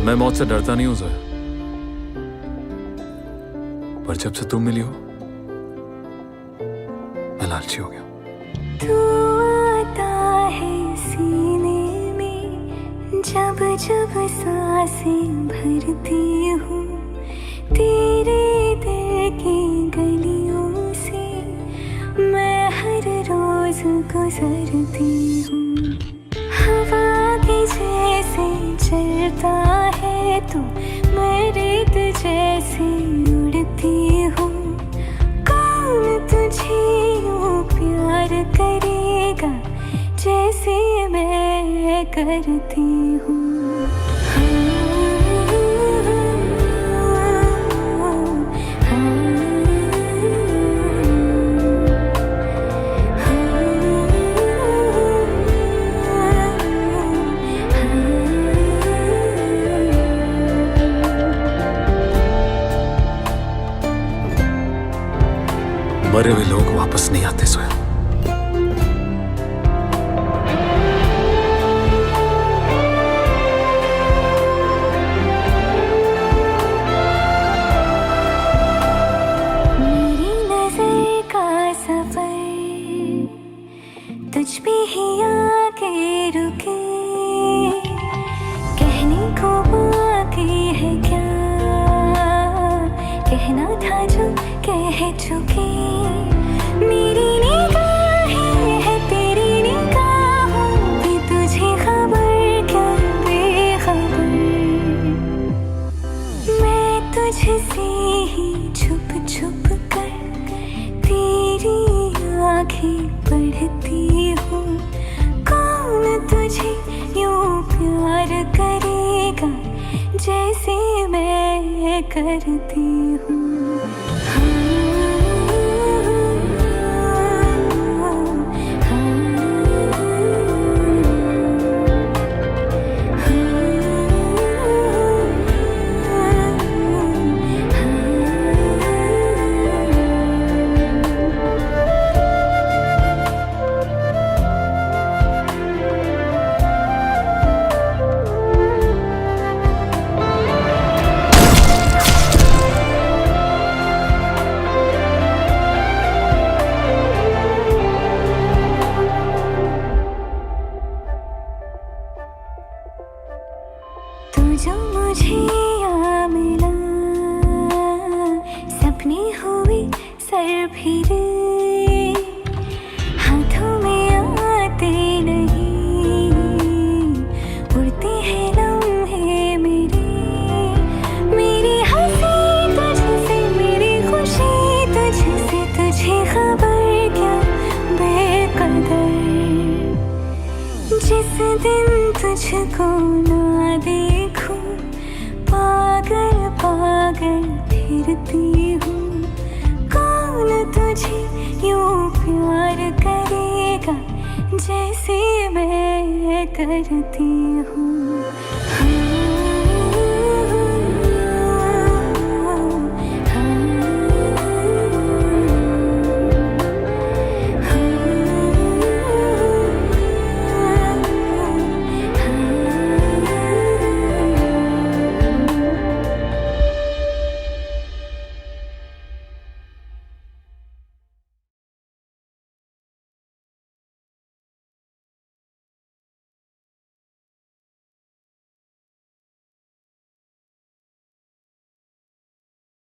मैं मौत से डरता नहीं हूं ज़ोया, पर जब से तुम मिली हो मैं लालची हो गया। तू आता है सीने में जब जब सांसें भरती हूँ, तेरे दिल की गलियों से मैं हर रोज गुजरती हूँ। हवा के जैसे चलता है तू, मैं रेत जैसे उड़ती हूँ। कौन तुझे यूं प्यार करेगा जैसे मैं करती हूँ। मरे हुए लोग वापस नहीं आते ज़ोया। मेरी नजर का सफर तुझ पे ही आके रुके, कहने को बाकी है क्या, कहना था जो कह चुके। मेरी निगाहें है तेरी निगाहों की, तुझे खबर क्या बेखबर। मैं तुझसे ही छुप छुप कर तेरी आँखें पढ़ती हूँ। कौन तुझे यूं प्यार करेगा जैसे मैं करती हूँ। तू जो मुझे यहाँ मिला, सपने हुए सर फिरे, हाथों में आते नहीं, उड़ते हैं लम्हे मेरे। मेरी हंसी तुझसे, मेरी खुशी तुझसे, तुझे खबर क्या बेकदर। जिस दिन तुझको ना देखूं, पागल पागल फिरती हूँ। कौन तुझे यूं प्यार करेगा जैसे मैं करती हूँ।